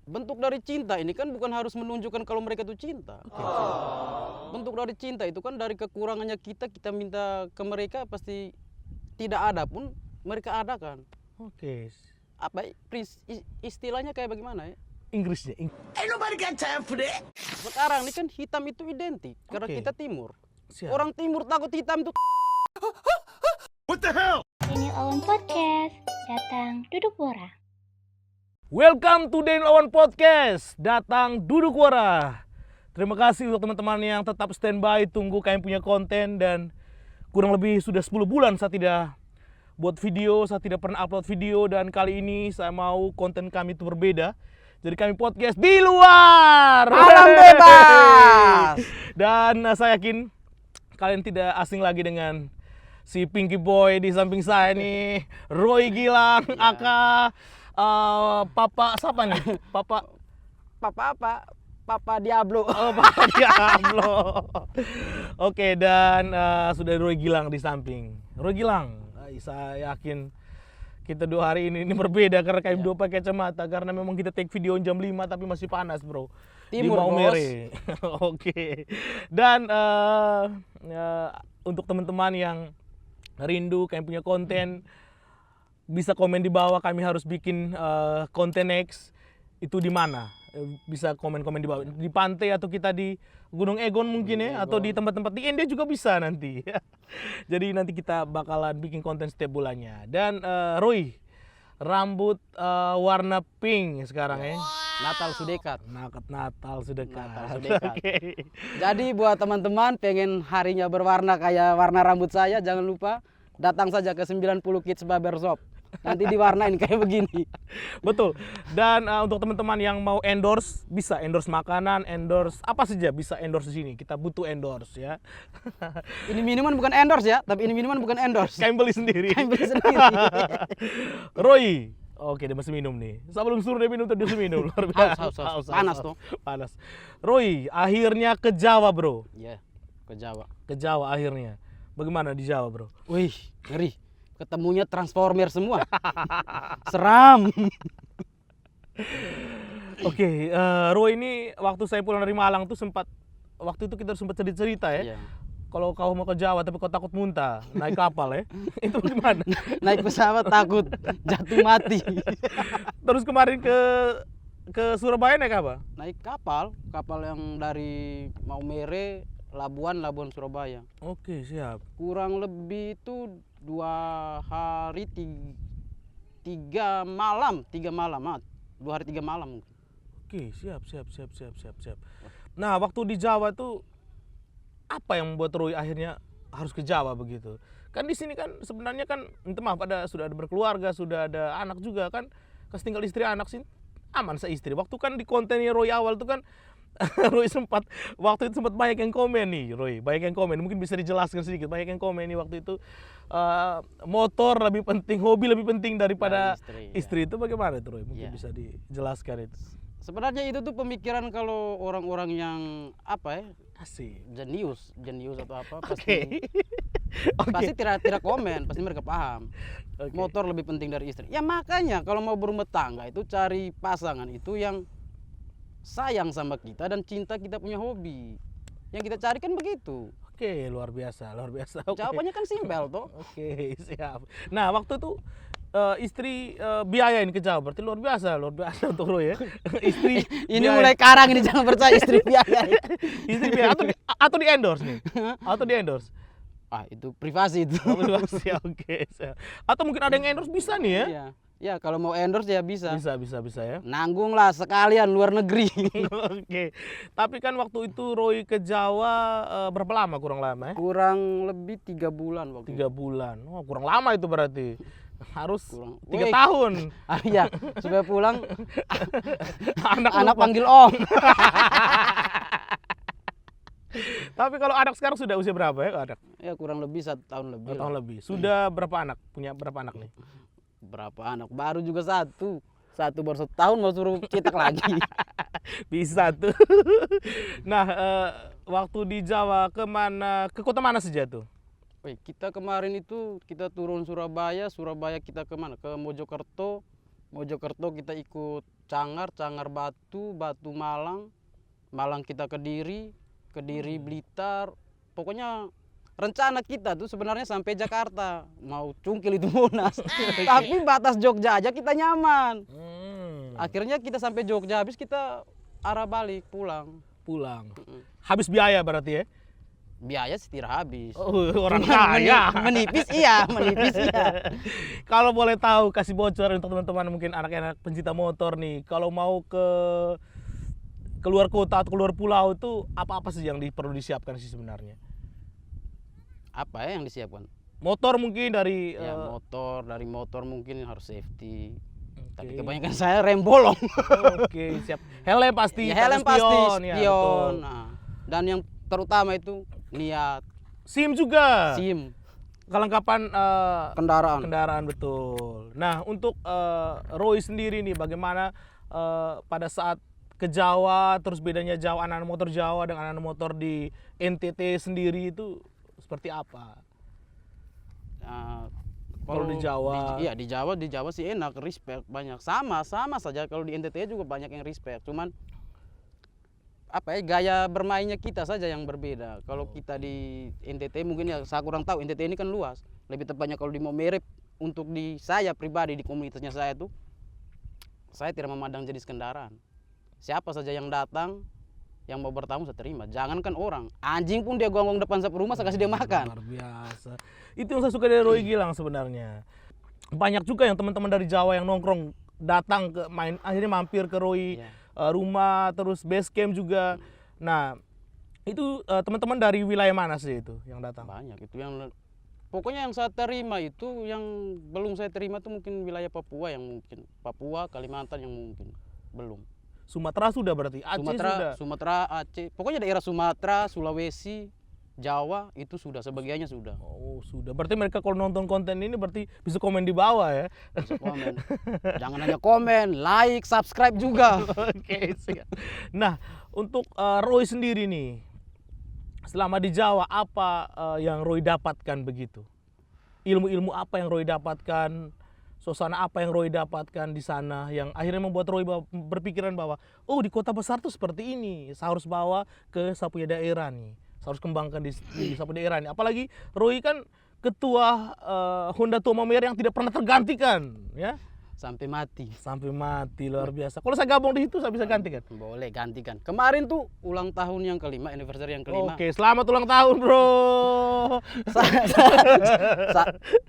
bentuk dari cinta ini kan bukan harus menunjukkan kalau mereka itu cinta. Bentuk dari cinta itu kan dari kekurangannya kita minta ke mereka, pasti tidak ada pun mereka adakan. Oke. Apa istilahnya kayak bagaimana ya? Inggrisnya. Sekarang ini kan hitam itu identik karena Oke. kita timur. Siap. Orang timur takut hitam itu. Daniel Owen Podcast, datang duduk borak. Welcome to Daniel Owen Podcast. Datang duduk wara. Terima kasih untuk teman-teman yang tetap standby tunggu kami punya konten, dan kurang lebih sudah 10 bulan saya tidak buat video, saya tidak pernah upload video, dan kali ini saya mau konten kami itu berbeda. Jadi kami podcast di luar. Alam bebas. Dan saya yakin kalian tidak asing lagi dengan si Pinky Boy di samping saya nih, Roy Gilang, aka Papa siapa nih? Papa Papa Diablo. Oh, Papa Diablo. Oke, dan sudah Roy Gilang di samping. Roy Gilang, saya yakin kita 2 hari ini berbeda karena kami dua pakai kacamata, karena memang kita take video jam 5 tapi masih panas, bro. Timur, di Maumere. Oke. Dan untuk teman-teman yang rindu kami punya konten, bisa komen di bawah, kami harus bikin konten next. Itu di mana? Bisa komen-komen di bawah. Di pantai atau kita di Gunung Egon mungkin ya, atau di tempat-tempat di India juga bisa nanti. Jadi nanti kita bakalan bikin konten setiap bulannya. Dan Roy, rambut warna pink sekarang ya. Natal sudah dekat. Natal sudah dekat. Natal sudah dekat. Oke. Jadi buat teman-teman pengen harinya berwarna kayak warna rambut saya, jangan lupa datang saja ke 90 Kids Barbershop. Nanti diwarnain kayak begini. Betul. Dan untuk teman-teman yang mau endorse, bisa endorse makanan, endorse apa saja, bisa endorse di sini. Kita butuh endorse ya. Ini minuman bukan endorse ya, tapi ini minuman bukan endorse. Kalian beli sendiri. Kalian beli sendiri. Roy. Oke, dia masih minum nih. Sebelum suruh dia minum, tadi dia minum. Luar biasa. Haus. Panas tuh. Panas. Roy, akhirnya ke Jawa, bro. Iya, ke Jawa. Ke Jawa akhirnya. Bagaimana di Jawa, bro? Wih, ngeri. Ketemunya transformer semua. Seram. Oke, Roy ini waktu saya pulang dari Malang tuh waktu itu kita sempat cerita ya. Iya. Kalau kau mau ke Jawa tapi kau takut muntah, naik kapal ya. Itu gimana? Naik pesawat takut jatuh mati. Terus kemarin ke Surabaya naik apa? Naik kapal yang dari Maumere, Labuan Surabaya. Oke, siap. Kurang lebih itu 2 hari 3 malam. 2 hari 3 malam. Oke, siap. Nah, waktu di Jawa tuh apa yang membuat Roy akhirnya harus ke Jawa begitu? Kan di sini kan sebenarnya kan sudah ada berkeluarga, sudah ada anak juga kan. Kas tinggal istri anak sih aman istri. Waktu kan di kontennya Roy awal tuh kan Roy waktu itu sempat banyak yang komen nih, Roy. Banyak yang komen, mungkin bisa dijelaskan sedikit. Banyak yang komen nih waktu itu, motor lebih penting, hobi lebih penting daripada istri. Itu bagaimana itu, Roy? Mungkin bisa dijelaskan itu. Sebenarnya itu tuh pemikiran kalau orang-orang yang apa ya? Asik. Jenius atau apa Oke. pasti tidak komen, pasti mereka paham. Oke. Motor lebih penting dari istri. Ya makanya kalau mau berumah tangga itu cari pasangan itu yang sayang sama kita dan cinta kita punya hobi. Yang kita cari kan begitu. Oke, luar biasa. Oke. Jawabannya kan simpel toh. Oke, siap. Nah, waktu itu istri biayain ke Jawa, berarti luar biasa untuk Roy ya. Istri Ini mulai karang ini, jangan percaya istri biaya. istri biaya atau di endorse nih? Atau di endorse? Ah, itu privasi itu. Oke. Siap. Atau mungkin ada yang endorse bisa nih ya? Iya. Ya, kalau mau endorse ya bisa. Bisa ya. Nanggung lah sekalian luar negeri. Oke. Tapi kan waktu itu Roy ke Jawa berapa lama, kurang lama ya? Kurang lebih 3 bulan waktu 3 bulan. Oh, kurang lama itu berarti. Harus Kurang. 3 tahun. Ah iya, supaya pulang Anak panggil om. Tapi kalau anak sekarang sudah usia berapa ya, anak? Ya kurang lebih 1 tahun lebih. 2 tahun lebih. Sudah berapa anak? Punya berapa anak nih? Berapa anak? Baru juga 1 baru 1 tahun mau suruh cetak lagi. Bisa tuh. Nah, waktu di Jawa ke kota mana saja tuh? Kita kemarin itu kita turun Surabaya kita ke mana? Ke Mojokerto, Mojokerto kita ikut Cangar, Cangar Batu, Batu Malang, Malang kita Kediri, Kediri Blitar. Pokoknya rencana kita tuh sebenarnya sampai Jakarta, mau cungkil itu Monas. Tapi batas Jogja aja kita nyaman. Akhirnya kita sampai Jogja, habis kita arah balik pulang. Pulang. Habis biaya berarti ya? Biaya sih tidak habis. Oh, orang Cuman kaya. menipis iya. Kalau boleh tahu, kasih bocor untuk teman-teman mungkin anak-anak pencinta motor nih. Kalau mau ke keluar kota atau keluar pulau itu apa-apa sih yang perlu disiapkan sih sebenarnya? Apa ya yang disiapkan? Motor mungkin dari Ya dari motor mungkin harus safety. Tapi Oke. kebanyakan saya rem bolong. Oke, siap. Helm pasti, Ya, helm pakai pasti, spion, ya, spion. betul. Nah, dan yang terutama itu niat, SIM juga. SIM, Kelengkapan kendaraan. kendaraan betul. Nah, untuk Roy sendiri nih bagaimana pada saat ke Jawa, terus bedanya Jawa, anak-anak motor Jawa dengan anak-anak motor di NTT sendiri itu seperti apa? Nah, Kalau di Jawa? Iya, di Jawa sih enak, respect banyak. Sama saja kalau di NTT juga banyak yang respect. Cuman apa ya, gaya bermainnya kita saja yang berbeda. Kalau kita di NTT mungkin ya saya kurang tahu, NTT ini kan luas. Lebih tepatnya kalau di Maumere, untuk di saya pribadi di komunitasnya saya tuh, saya tidak memandang jenis kendaraan. Siapa saja yang datang yang mau bertamu saya terima. Jangankan orang, anjing pun dia gonggong depan sapu rumah saya kasih dia makan. Luar biasa. Itu yang saya suka dari Roy Gilang sebenarnya. Banyak juga yang teman-teman dari Jawa yang nongkrong datang ke main, akhirnya mampir ke Roy. Iya. Rumah, terus base camp juga. Nah, itu teman-teman dari wilayah mana sih itu yang datang? Banyak itu yang pokoknya yang saya terima itu, yang belum saya terima tuh mungkin wilayah Papua, yang mungkin Papua, Kalimantan yang mungkin belum. Sumatera sudah berarti, Aceh sudah. Sumatera, Aceh, pokoknya daerah Sumatera, Sulawesi, Jawa itu sudah, sebagiannya sudah. Oh, sudah. Berarti mereka kalau nonton konten ini berarti bisa komen di bawah ya. Bisa komen. Jangan hanya komen, like, subscribe juga. Oke, siap. Nah, untuk Roy sendiri nih, selama di Jawa apa yang Roy dapatkan begitu? Ilmu-ilmu apa yang Roy dapatkan? Suasana apa yang Roy dapatkan di sana yang akhirnya membuat Roy berpikiran bahwa oh, di kota besar tuh seperti ini, saya harus bawa ke sapunya daerah nih, saya harus kembangkan di sapunya daerah nih. Apalagi Roy kan ketua Honda Tua Maumere yang tidak pernah tergantikan, ya. Sampai mati. Sampai mati, luar biasa. Kalau saya gabung di situ saya bisa gantikan. Boleh gantikan. Kemarin tuh ulang tahun yang kelima, anniversary yang kelima. Oke, selamat ulang tahun, bro.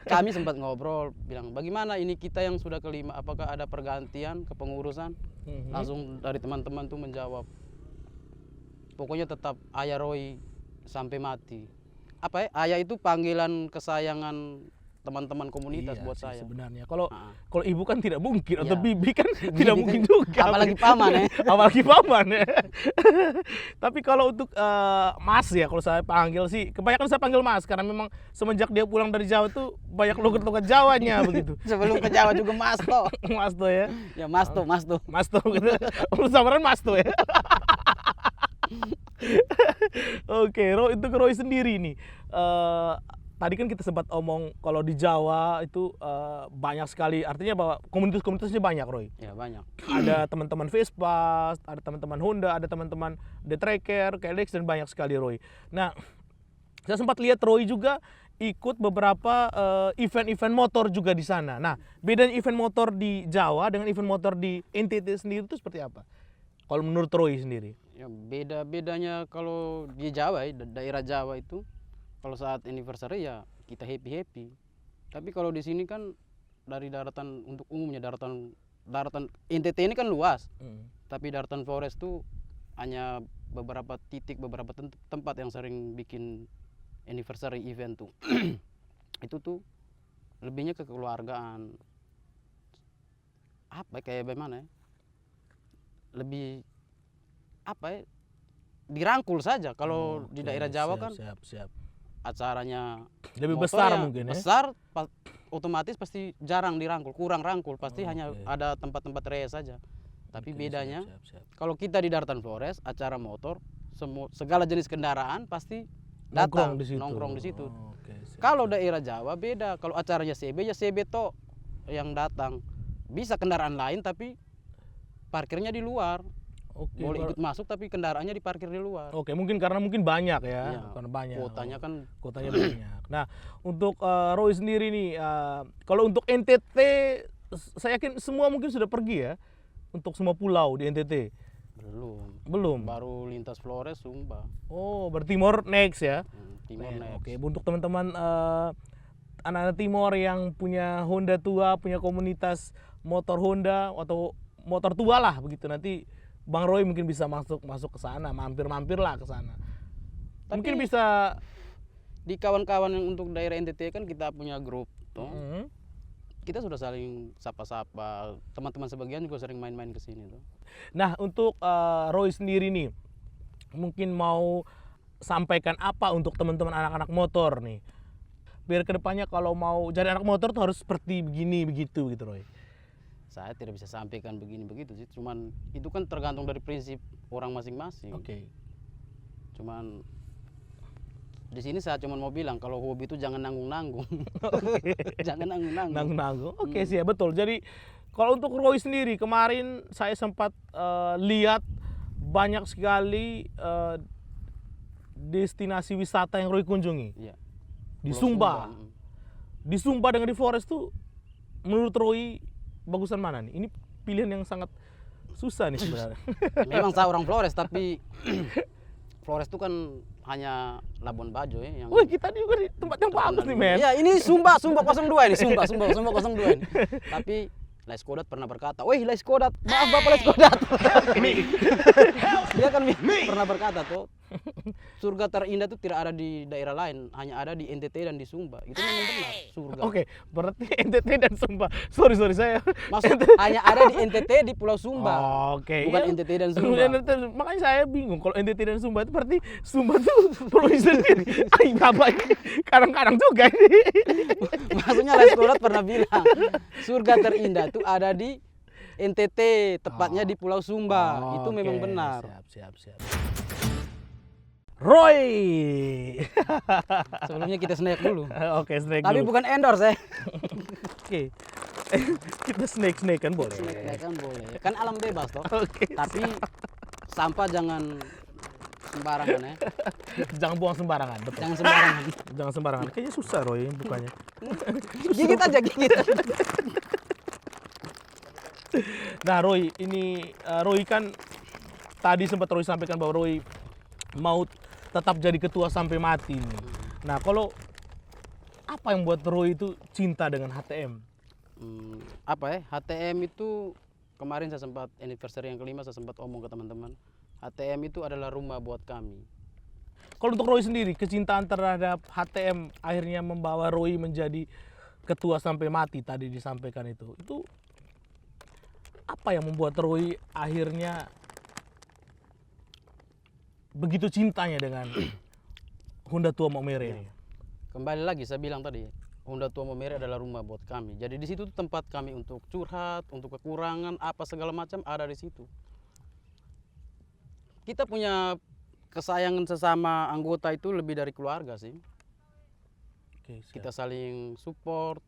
Kami sempat ngobrol, bilang bagaimana ini kita yang sudah kelima, apakah ada pergantian kepengurusan? Langsung dari teman-teman tuh menjawab, pokoknya tetap Ayah Roy sampai mati. Apa ya? Ayah itu panggilan kesayangan teman-teman komunitas Iya buat sih, saya. sebenarnya. Kalau Ah. kalau ibu kan tidak mungkin, atau Iya. bibi kan tidak mungkin juga. Apalagi paman ya. Apalagi paman ya. Tapi kalau untuk Mas ya, kalau saya panggil sih, kebanyakan saya panggil Mas karena memang semenjak dia pulang dari Jawa tuh banyak logat-logat Jawanya begitu. Sebelum ke Jawa juga Mas Toh. Mas tuh ya. Ya Mas Toh. Mas tuh gitu. Samaran Mas tuh ya. Oke, itu ke Roy sendiri nih. Tadi kan kita sempat omong kalau di Jawa itu banyak sekali, artinya bahwa komunitas-komunitasnya banyak, Roy. Ya banyak. Ada teman-teman Vespa, ada teman-teman Honda, ada teman-teman The Tracker, KLX, dan banyak sekali, Roy. Nah, saya sempat lihat Roy juga ikut beberapa event-event motor juga di sana. Nah, bedanya event motor di Jawa dengan event motor di NTT sendiri itu seperti apa? Kalau menurut Roy sendiri? Ya bedanya kalau di Jawa ya, daerah Jawa itu kalau saat anniversary ya kita happy. Tapi kalau di sini kan dari daratan, untuk umumnya daratan NTT ini kan luas. Tapi daratan Forest tuh hanya beberapa titik, beberapa tempat yang sering bikin anniversary event tuh. Itu tuh lebihnya ke kekeluargaan. Apa ya, kayak bagaimana ya? Lebih apa ya? Dirangkul saja. Kalau di daerah Jawa kan siap. acaranya Lebih motor besar ya mungkin ya. besar, otomatis pasti jarang dirangkul, kurang rangkul, pasti Oh, hanya oke. ada tempat-tempat rest saja. Tapi Oke, bedanya siap. kalau kita di Daratan Flores, acara motor, segala jenis kendaraan pasti datang nongkrong di situ. Oh, oke, siap, Kalau siap. daerah Jawa beda, kalau acaranya CB ya CB toh yang datang. bisa kendaraan lain tapi parkirnya di luar. Oke. Boleh ikut masuk tapi kendaraannya diparkir di luar. Oke, mungkin karena mungkin banyak ya, Iya, karena banyak. Kuotanya kan Kotanya banyak. Nah, untuk Roy sendiri nih, kalau untuk NTT, saya yakin semua mungkin sudah pergi ya, untuk semua pulau di NTT. belum. Belum. Baru lintas Flores, Sumba. Oh, bertimor next ya. Timor next. Oke, untuk teman-teman anak-anak Timor yang punya Honda tua, punya komunitas motor Honda atau motor tua lah begitu, nanti Bang Roy mungkin bisa masuk ke sana, mampir lah ke sana. Mungkin Tapi- bisa. Di kawan-kawan yang untuk daerah NTT kan kita punya grup toh. Hmm. Kita sudah saling sapa-sapa. Teman-teman sebagian juga sering main-main ke sini tuh. Nah, untuk Roy sendiri nih, mungkin mau sampaikan apa untuk teman-teman anak-anak motor nih? Biar kedepannya kalau mau jadi anak motor tuh harus seperti begini begitu gitu, Roy. Saya tidak bisa sampaikan begini begitu sih. Cuman itu kan tergantung dari prinsip orang masing-masing. Oke. Cuman di sini saya cuma mau bilang kalau hobi itu jangan nanggung-nanggung. Jangan nanggung-nanggung. Nanggung-nanggung. Oke sih ya, betul. Jadi kalau untuk Roy sendiri, kemarin saya sempat lihat banyak sekali destinasi wisata yang Roy kunjungi. Iya. Di Pulau Sumba. mm. Di Sumba dengan di Flores tuh menurut Roy bagusan mana nih? Ini pilihan yang sangat susah nih sebenarnya. Memang saya orang Flores tapi Flores itu kan hanya Labuan Bajo ya yang Wih, kita juga di tempat yang bagus nih, men. Iya, ini Sumba 02 ini, Sumba 02 ini. Tapi Lais Kodat pernah berkata, "Wih, Lais Kodat, maaf Bapak Lais Kodat." Dia kan pernah berkata tuh, surga terindah itu tidak ada di daerah lain, hanya ada di NTT dan di Sumba. Itu memang benar, surga. Oke, berarti NTT dan Sumba. Sorry saya. Maksud hanya ada di NTT di Pulau Sumba. Oke. Bukan iya. NTT dan Sumba. Makanya saya bingung kalau NTT dan Sumba itu berarti Sumba itu provinsi sendiri. Ay, Bapak ini kadang-kadang juga ini. Maksudnya Lais Kodat pernah bilang, surga terindah itu ada di NTT, tepatnya di Pulau Sumba. Itu memang Oke, benar. Siap. Roy. Sebelumnya kita snack dulu. Oke, snack Tapi dulu. bukan endorse ya. Oke. Kita snack kan boleh. Snack kan boleh. Kan alam bebas toh. Oke. Tapi sampah jangan sembarangan ya. Jangan buang sembarangan, betul. Jangan sembarangan. Jangan sembarangan. Kayaknya susah Roy bukannya. Gigit aja gigit. Nah, Roy, ini Roy kan tadi sempat Roy sampaikan bahwa Roy mau tetap jadi ketua sampai mati nih. Nah, kalau apa yang buat Roy itu cinta dengan HTM? Apa ya? HTM itu kemarin saya sempat anniversary yang kelima saya sempat omong ke teman-teman. HTM itu adalah rumah buat kami. Kalau untuk Roy sendiri, kecintaan terhadap HTM akhirnya membawa Roy menjadi ketua sampai mati tadi disampaikan itu. Itu apa yang membuat Roy akhirnya begitu cintanya dengan Honda Tua Maumere ini? Kembali lagi saya bilang tadi, Honda Tua Maumere adalah rumah buat kami. Jadi di situ tuh tempat kami untuk curhat, untuk kekurangan, apa segala macam ada di situ. Kita punya kesayangan sesama anggota itu lebih dari keluarga sih. Oke, siap. Kita saling support.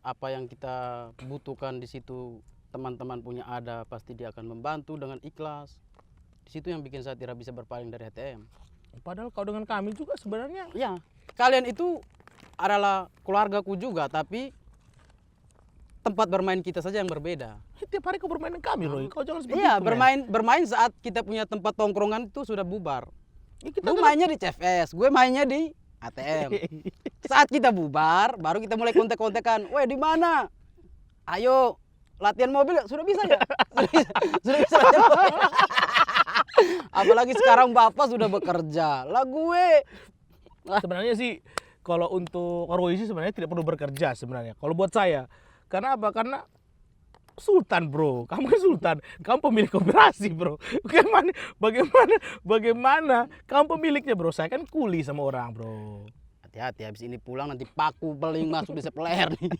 Apa yang kita butuhkan di situ teman-teman punya ada, pasti dia akan membantu dengan ikhlas. Di situ yang bikin saya tidak bisa berpaling dari HTM. Padahal kau dengan kami juga sebenarnya. Ya, kalian itu adalah keluargaku juga, tapi tempat bermain kita saja yang berbeda. Tiap hari kau bermain dengan kami, Roy. Kau jangan seperti Iya, itu, men. bermain saat kita punya tempat tongkrongan itu sudah bubar. Ya, kita Lu mainnya di CFS, gue mainnya di ATM. Saat kita bubar, baru kita mulai kontek-kontekan. Weh, di mana? Ayo, latihan mobil sudah bisa ya? Sudah bisa latihan mobil. Apalagi sekarang bapak sudah bekerja. Lah gue. Sebenarnya sih kalau untuk Roy sih sebenarnya tidak perlu bekerja sebenarnya. Kalau buat saya, karena apa? Karena Sultan, bro. Kamu kan Sultan. Kamu pemilik koperasi, bro. Bagaimana? Kamu pemiliknya, bro. Saya kan kuli sama orang, bro. Hati-hati, habis ini pulang nanti paku beling masuk di sepeler nih.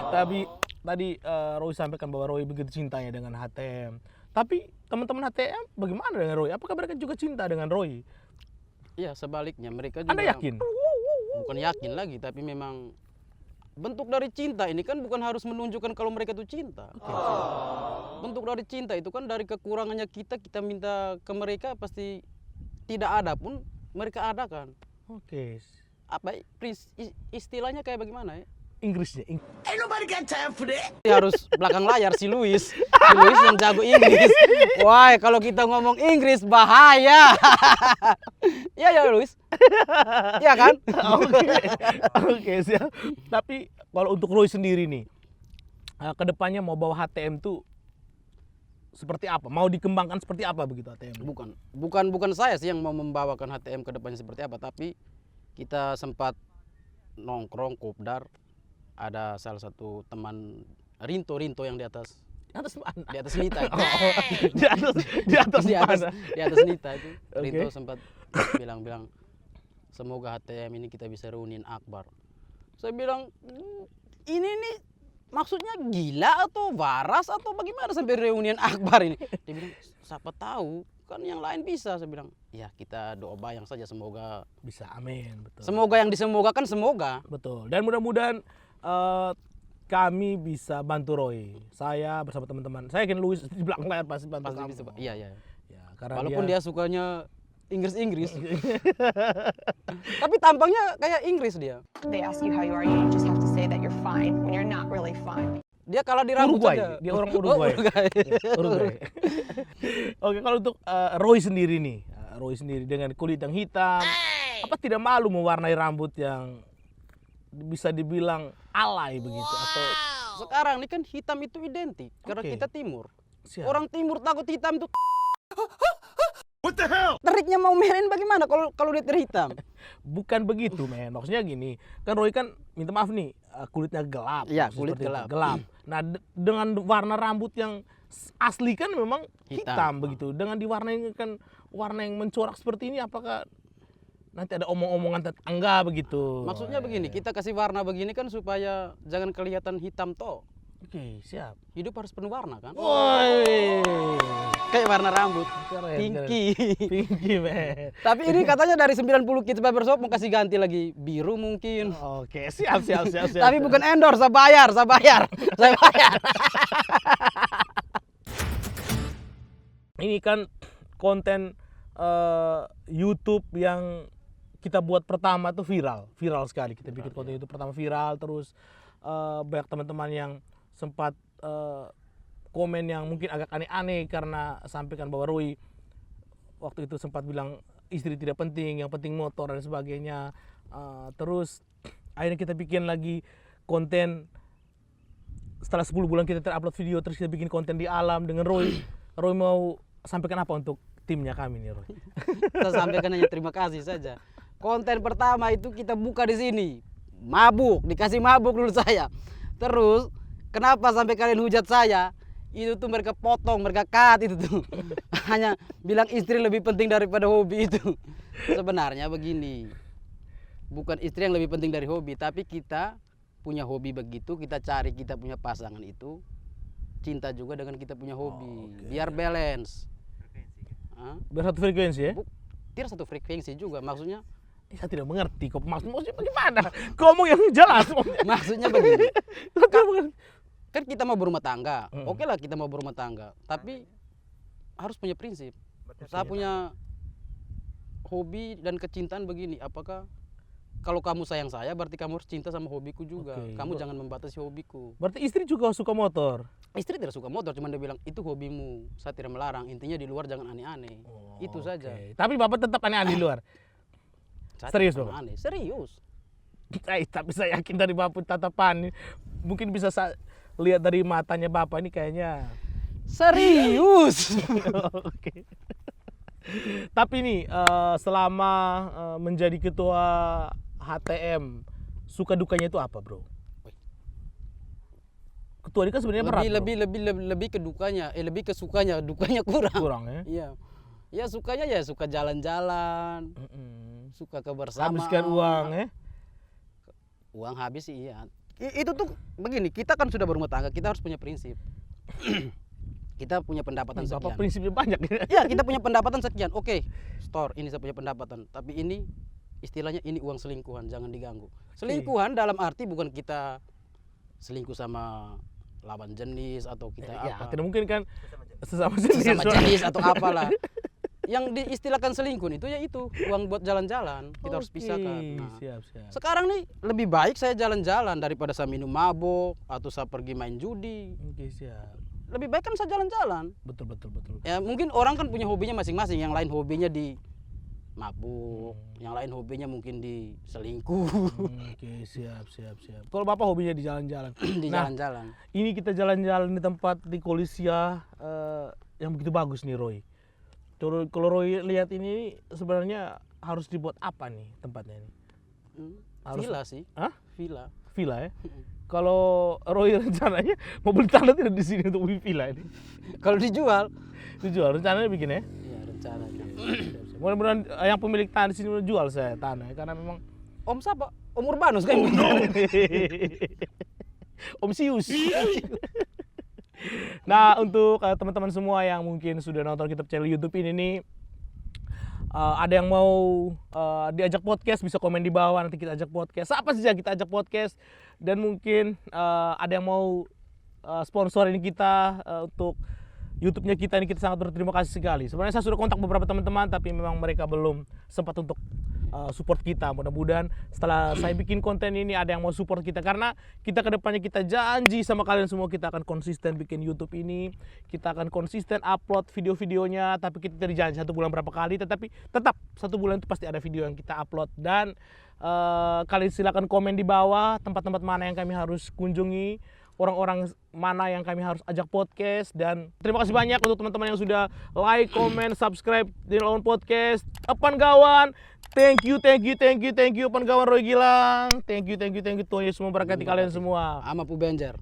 Tapi tadi Roy sampaikan bahwa Roy begitu cintanya dengan HTM. Tapi teman-teman HTM bagaimana dengan Roy? Apakah mereka juga cinta dengan Roy? Iya, sebaliknya mereka juga. Anda yakin? Bukan yakin lagi, tapi memang bentuk dari cinta ini kan bukan harus menunjukkan kalau mereka itu cinta. Bentuk dari cinta itu kan dari kekurangannya kita minta ke mereka, pasti tidak ada pun mereka adakan. Oke. Apa istilahnya kayak bagaimana ya? Inggrisnya. Harus belakang layar si Luis yang jago Inggris. Wah, kalau kita ngomong Inggris bahaya. Iya ya Luis. Iya kan? Oke, siap. Tapi kalau untuk Roy sendiri nih, kedepannya mau bawa HTM tuh seperti apa? Mau dikembangkan seperti apa begitu HTM? Bukan saya sih yang mau membawakan HTM ke depannya seperti apa, tapi kita sempat nongkrong kopdar, ada salah satu teman Rinto yang di atas mana? di atas Nita itu. Di atas Nita itu. Oke. Rinto sempat bilang semoga HTM ini kita bisa reuniin Akbar. Saya bilang ini nih maksudnya gila atau waras atau bagaimana sampai reunian Akbar ini? Dia bilang siapa tahu kan yang lain bisa. Saya bilang ya kita doa bayang saja semoga Bisa, amin. Betul. semoga yang disemogakan semoga. Betul. Dan mudah-mudahan kami bisa bantu Roy. Saya bersama teman-teman. Saya yakin Luis di belakang layar pasti bantu Pasti kamu. bisa. Iya. Ya, karena Walaupun dia sukanya Inggris. Tapi tampangnya kayak Inggris dia. They ask you how you are, you just have to say that you're fine when you're not really fine. Dia kalah di rambut Uruguay. saja. Dia orang Uruguay. Uruguay. Oke, kalau untuk Roy sendiri nih, Roy sendiri dengan kulit yang hitam, apa tidak malu mewarnai rambut yang bisa dibilang alay begitu atau Sekarang ini kan hitam itu identik karena Oke. kita timur. siap? Orang timur takut hitam itu. What the hell? Teriknya mau merahin bagaimana kalau dia terhitam? Bukan begitu, men. Maksudnya gini, kan Roy kan minta maaf nih, kulitnya gelap. Iya, maksudnya kulit seperti itu, gelap. gelap. Nah, dengan warna rambut yang asli kan memang Hitam. hitam begitu. Dengan diwarnai kan warna yang mencorak seperti ini, apakah nanti ada omong-omongan tetangga begitu? Maksudnya begini, kita kasih warna begini kan supaya jangan kelihatan hitam toh. Oke, siap. Hidup harus penuh warna kan? Woi. Kayak warna rambut. Keren, Pinky. Pinky, men. Tapi ini katanya dari 90 Kids Barbershop mau kasih ganti lagi biru mungkin. Oke, siap. Tapi bukan endorse, saya bayar. Saya bayar. Ini kan konten YouTube yang kita buat pertama tuh viral sekali. Kita bikin konten itu pertama viral, terus banyak teman-teman yang sempat komen yang mungkin agak aneh-aneh karena sampaikan bahwa Roy waktu itu sempat bilang istri tidak penting, yang penting motor dan sebagainya. Terus akhirnya kita bikin lagi konten setelah 10 bulan kita terupload video, terus kita bikin konten di alam dengan Roy. Roy mau sampaikan apa untuk timnya kami nih, Roy? Saya sampaikan hanya terima kasih saja. Konten pertama itu kita buka di sini. Mabuk, dikasih mabuk dulu saya. Terus kenapa sampai kalian hujat saya? Itu tuh mereka potong, mereka cut itu tuh. Hanya bilang istri lebih penting daripada hobi itu. Sebenarnya begini. Bukan istri yang lebih penting dari hobi, tapi kita punya hobi begitu, kita cari kita punya pasangan itu cinta juga dengan kita punya hobi. Biar balance. Hah? Biar satu frekuensi ya? Tidak satu frekuensi juga, maksudnya Saya tidak mengerti kok maksudnya bagaimana? Ngomong yang jelas. maksudnya begini. Saya tidak mengerti. Kan kita mau berumah tangga, oke lah kita mau berumah tangga, tapi harus punya prinsip. Saya punya hobi dan kecintaan begini, apakah kalau kamu sayang saya berarti kamu harus cinta sama hobiku juga. Oke. Kamu jangan membatasi hobiku. Berarti istri juga suka motor? Istri tidak suka motor, cuma dia bilang itu hobimu, saya tidak melarang, intinya di luar jangan aneh-aneh. Itu saja. Oke. Tapi Bapak tetap aneh-aneh di luar? Saya Serius, tidak Bapak? aneh. Serius. Tapi saya yakin dari Bapak tatapan, mungkin bisa lihat dari matanya Bapak ini kayaknya. Serius. Oke. Tapi nih selama menjadi ketua HTM, suka dukanya itu apa, bro? Ketua ini kan sebenarnya berat, bro. lebih ke dukanya, lebih ke sukanya, dukanya kurang. Kurang ya? Iya. Ya sukanya ya suka jalan-jalan, suka kebersamaan. Habiskan uang ya? Uang habis sih iya. Itu tuh begini, kita kan sudah berumah tangga, kita harus punya prinsip. Kita punya pendapatan Bapak sekian. prinsipnya banyak ya? Ya, kita punya pendapatan sekian. Oke, store ini saya punya pendapatan, tapi ini istilahnya ini uang selingkuhan, jangan diganggu. Selingkuhan dalam arti bukan kita selingkuh sama lawan jenis atau kita Ya, apa. tidak mungkin kan sesama jenis. Sesama jenis atau apalah. Yang diistilahkan selingkuh itu ya itu uang buat jalan-jalan, kita harus Oke, pisahkan. Nah, Siap, siap. sekarang nih lebih baik saya jalan-jalan daripada saya minum mabok atau saya pergi main judi. Oke, siap. Lebih baik kan saya jalan-jalan. Betul, betul, betul. Ya mungkin orang kan punya hobinya masing-masing. Yang lain hobinya di mabuk, yang lain hobinya mungkin di selingkuh, Oke, siap, siap, siap. Kalau Bapak hobinya di jalan-jalan. di Nah, jalan-jalan. ini kita jalan-jalan di tempat di Kolisia yang begitu bagus nih, Roy. Kalau Roy lihat ini sebenarnya harus dibuat apa nih tempatnya ini? Harus- Villa sih. Hah? Villa. Villa ya? Kalau Roy rencananya mau beli tanah tidak di sini untuk beli villa ini? Kalau dijual, Dijual, rencananya bikin ya? ya rencananya. Mudah-mudahan yang pemilik tanah di sini mau jual saya tanah karena memang Om siapa? Om Urbanus kan? Om Sius. Nah, untuk teman-teman semua yang mungkin sudah nonton kita channel YouTube ini nih, ada yang mau diajak podcast bisa komen di bawah, nanti kita ajak podcast. Apa saja kita ajak podcast, dan mungkin ada yang mau sponsorin kita untuk YouTube-nya kita ini, kita sangat berterima kasih sekali. Sebenarnya saya sudah kontak beberapa teman-teman tapi memang mereka belum sempat untuk support kita. Mudah-mudahan setelah saya bikin konten ini ada yang mau support kita, karena kita kedepannya kita janji sama kalian semua kita akan konsisten bikin YouTube ini, kita akan konsisten upload video-videonya, tapi kita tidak janji 1 bulan berapa kali, tetapi tetap 1 bulan itu pasti ada video yang kita upload. Dan kalian silakan komen di bawah tempat-tempat mana yang kami harus kunjungi, orang-orang mana yang kami harus ajak podcast. Dan terima kasih banyak untuk teman-teman yang sudah like, comment, subscribe di Lawan Podcast. Apan Gawan, thank you Apan Gawan Roy Gilang, thank you Tuhan Yesus memberkati kalian semua. Ama Pu Benjar.